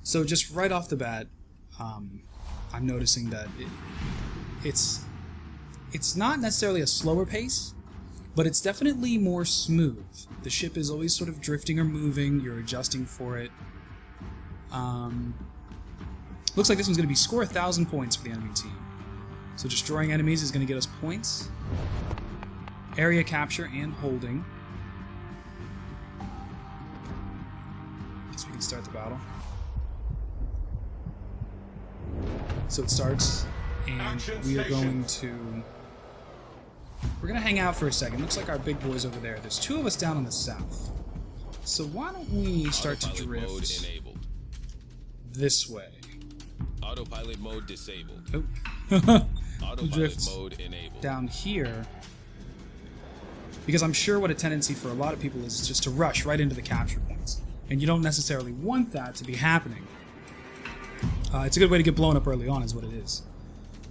So just right off the bat, I'm noticing that it's not necessarily a slower pace, but it's definitely more smooth. The ship is always sort of drifting or moving, you're adjusting for it. Looks like this one's going to be score 1,000 points for the enemy team. So destroying enemies is going to get us points. Area capture and holding. Guess we can start the battle. So it starts, and we are going to... We're going to hang out for a second. Looks like our big boy's over there. There's 2 of us down in the south. So why don't we start to drift this way? Autopilot mode disabled. Oh. Autopilot Drift mode enabled. down here. Because I'm sure what a tendency for a lot of people is just to rush right into the capture points. And you don't necessarily want that to be happening. It's a good way to get blown up early on is what it is.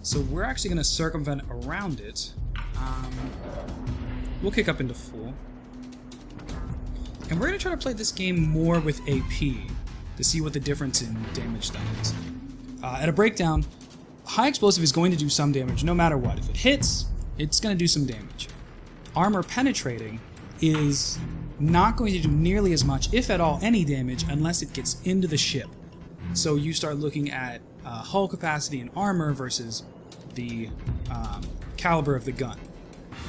So we're actually going to circumvent around it. We'll kick up into full. And we're going to try to play this game more with AP to see what the difference in damage done is. At a breakdown, high explosive is going to do some damage no matter what. If it hits, it's going to do some damage. Armor penetrating is not going to do nearly as much, if at all any damage, unless it gets into the ship. So you start looking at hull capacity and armor versus the caliber of the gun.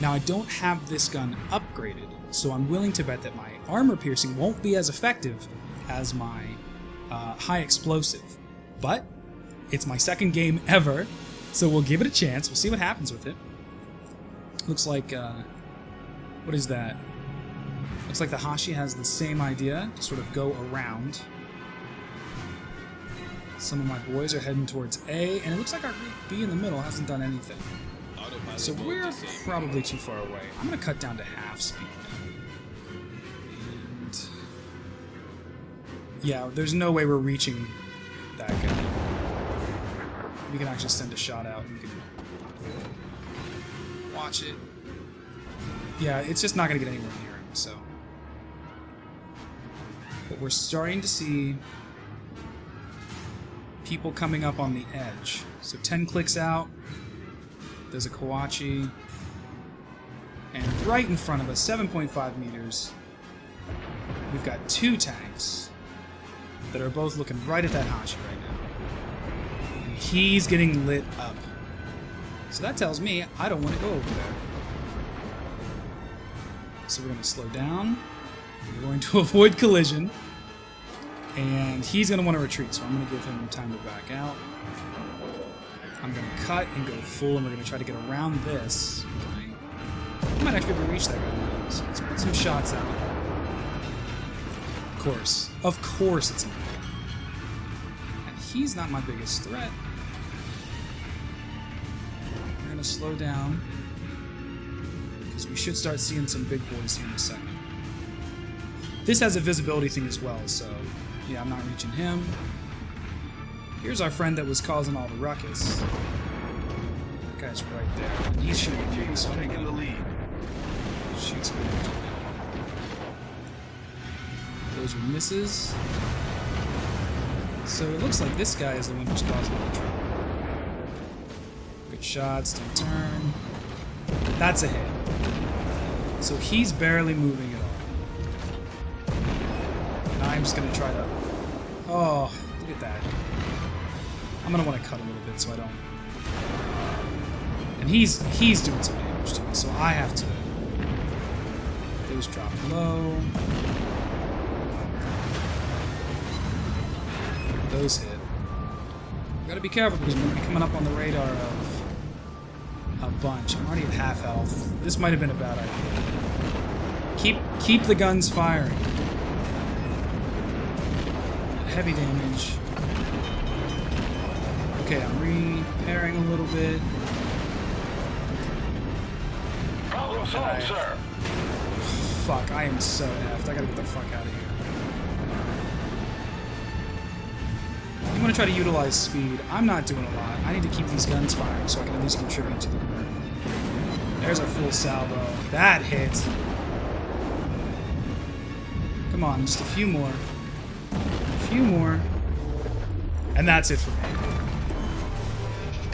Now I don't have this gun upgraded, so I'm willing to bet that my armor piercing won't be as effective as my high explosive. But it's my second game ever, so we'll give it a chance. We'll see what happens with it. Looks like, what is that? Looks like the Hashi has the same idea, to sort of go around. Some of my boys are heading towards A, and it looks like our group B in the middle hasn't done anything. So we're probably too far away. I'm going to cut down to half speed. And yeah, there's no way we're reaching that guy. We can actually send a shot out and we can watch it. Yeah, it's just not going to get anywhere near him, so. But we're starting to see people coming up on the edge. So 10 clicks out, there's a Kawachi, and right in front of us, 7.5 meters, we've got 2 tanks that are both looking right at that Hashi right now. And he's getting lit up. So that tells me I don't want to go over there. So we're going to slow down, we're going to avoid collision, and he's going to want to retreat, so I'm going to give him time to back out. I'm going to cut and go full, and we're going to try to get around this. Okay. I might actually be able to reach that guy. So let's put some shots out. Of course it's him. And he's not my biggest threat. We're going to slow down, because we should start seeing some big boys here in a second. This has a visibility thing as well, so yeah, I'm not reaching him. Here's our friend that was causing all the ruckus. That guy's right there. And he's shooting me, so I'm gonna shoot some damage. Those are misses. So it looks like this guy is the one who's causing all the trouble. Good shots, don't turn. That's a hit. So he's barely moving at all. And I'm just gonna try to... Oh, look at that. I'm gonna want to cut a little bit so I don't... And he's doing some damage to me, so I have to... Those drop low. Those hit. Gotta be careful because we're gonna be coming up on the radar of a bunch. I'm already at half health. This might have been a bad idea. Keep the guns firing. Heavy damage. Okay, I'm repairing a little bit. Problem solved, sir. Fuck, I am so effed. I gotta get the fuck out of here. I'm gonna try to utilize speed. I'm not doing a lot. I need to keep these guns firing so I can at least contribute to the group. There's our full salvo. That hit. Come on, just a few more. A few more. And that's it for me.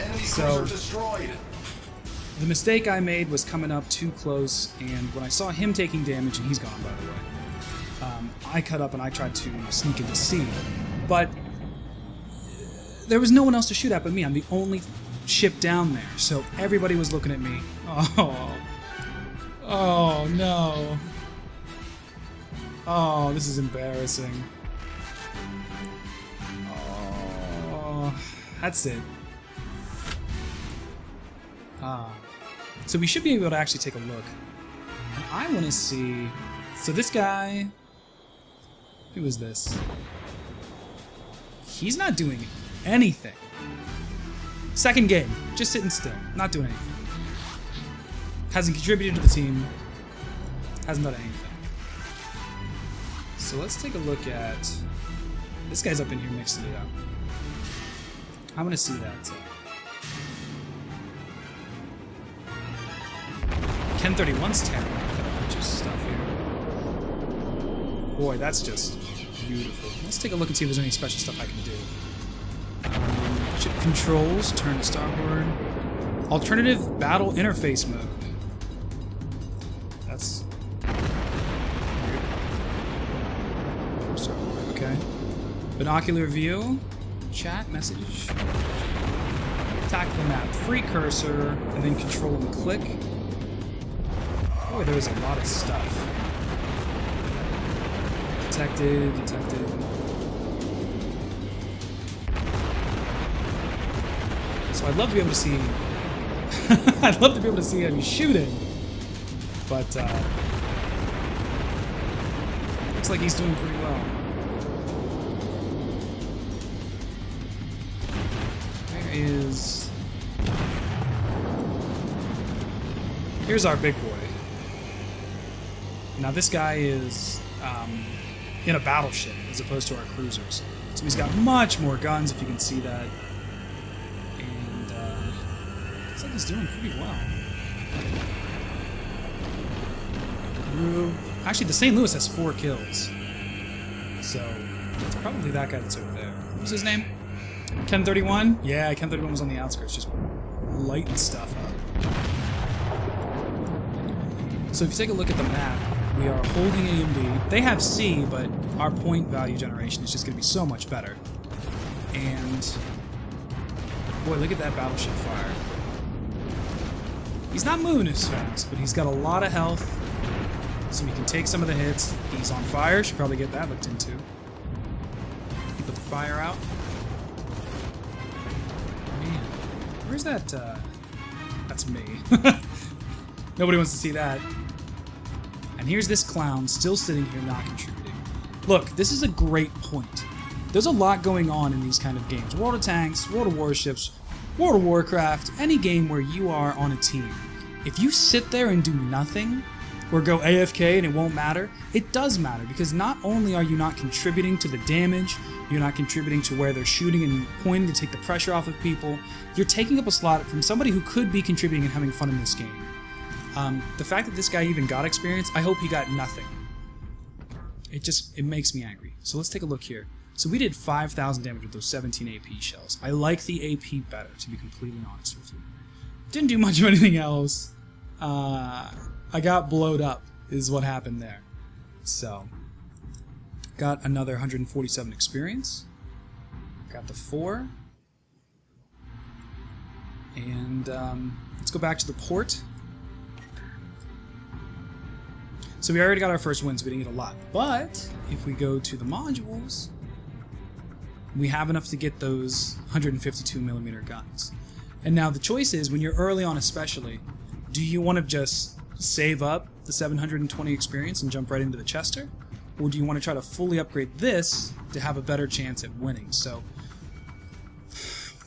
Enemy So- cruiser destroyed. The mistake I made was coming up too close, and when I saw him taking damage, and he's gone, by the way, I cut up and I tried to sneak into C. But there was no one else to shoot at but me. I'm the only ship down there, so everybody was looking at me. Oh no. Oh, this is embarrassing. Oh, that's it. So we should be able to actually take a look. And I want to see... So this guy... Who is this? He's not doing anything. Second game. Just sitting still. Not doing anything. Hasn't contributed to the team. Hasn't done anything. So let's take a look at... This guy's up in here mixing it up. I want to see that. Ken 31's tearing up a bunch of stuff here. Boy, that's just beautiful. Let's take a look and see if there's any special stuff I can do. Ship controls, turn to starboard. Alternative battle interface mode. That's weird. Starboard, okay. Binocular view. Chat message. Attack the map. Free cursor, and then control and click. Boy, there was a lot of stuff. Detected. So I'd love to be able to see... I'd love to be able to see him shooting. But, looks like he's doing pretty well. Where is... Here's our big boy. Now this guy is in a battleship as opposed to our cruisers. So he's got much more guns, if you can see that. And looks like he's doing pretty well. Crew. Actually, the St. Louis has 4 kills. So it's probably that guy that's over there. What was his name? Ken 31? Yeah, Ken 31 was on the outskirts, just lighting stuff up. So if you take a look at the map, we are holding A and B. They have C, but our point value generation is just going to be so much better. And boy, look at that battleship fire. He's not moving as fast, but he's got a lot of health, so he can take some of the hits. He's on fire. Should probably get that looked into. He put the fire out. Man, where's that? That's me. Nobody wants to see that. And here's this clown still sitting here not contributing. Look, this is a great point. There's a lot going on in these kind of games. World of Tanks, World of Warships, World of Warcraft, any game where you are on a team. If you sit there and do nothing, or go AFK and it won't matter, it does matter, because not only are you not contributing to the damage, you're not contributing to where they're shooting and pointing to take the pressure off of people, you're taking up a slot from somebody who could be contributing and having fun in this game. The fact that this guy even got experience, I hope he got nothing. It makes me angry. So let's take a look here. So we did 5,000 damage with those 17 AP shells. I like the AP better, to be completely honest with you. Didn't do much of anything else. I got blowed up, is what happened there. So, got another 147 experience. Got the 4. And let's go back to the port. So we already got our first wins, we didn't get a lot. But if we go to the modules, we have enough to get those 152mm guns. And now the choice is, when you're early on especially, do you want to just save up the 720 experience and jump right into the Chester? Or do you want to try to fully upgrade this to have a better chance at winning? So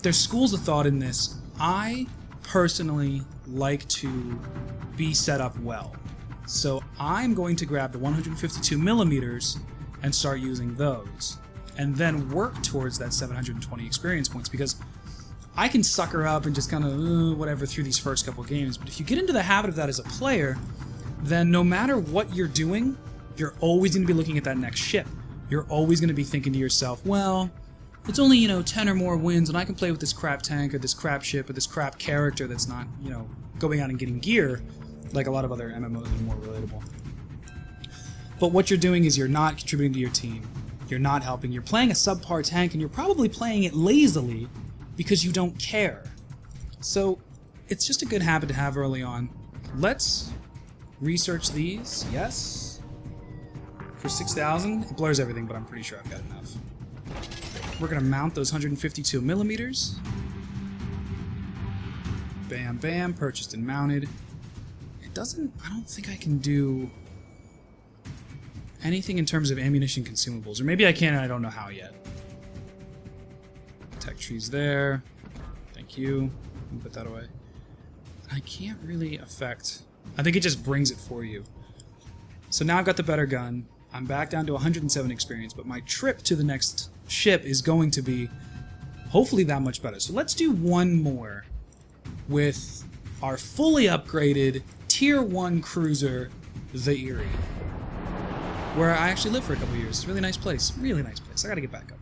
there's schools of thought in this. I personally like to be set up well. So I'm going to grab the 152mm and start using those, and then work towards that 720 experience points, because I can sucker up and just kind of whatever through these first couple games, but if you get into the habit of that as a player, then no matter what you're doing, you're always going to be looking at that next ship. You're always going to be thinking to yourself, well, it's only, you know, 10 or more wins, and I can play with this crap tank or this crap ship or this crap character that's not, you know, going out and getting gear like a lot of other MMOs that are more relatable. But what you're doing is you're not contributing to your team. You're not helping. You're playing a subpar tank, and you're probably playing it lazily because you don't care. So it's just a good habit to have early on. Let's research these. Yes. For 6,000, it blurs everything, but I'm pretty sure I've got enough. We're going to mount those 152 millimeters. Bam, bam. Purchased and mounted. It doesn't... I don't think I can do anything in terms of ammunition consumables. Or maybe I can and I don't know how yet. Tech trees there. Thank you. Put that away. I can't really affect... I think it just brings it for you. So now I've got the better gun. I'm back down to 107 experience, but my trip to the next ship is going to be hopefully that much better. So let's do one more with our fully upgraded Tier 1 cruiser, the Erie, where I actually lived for a couple years. It's a really nice place. Really nice place. I gotta get back up.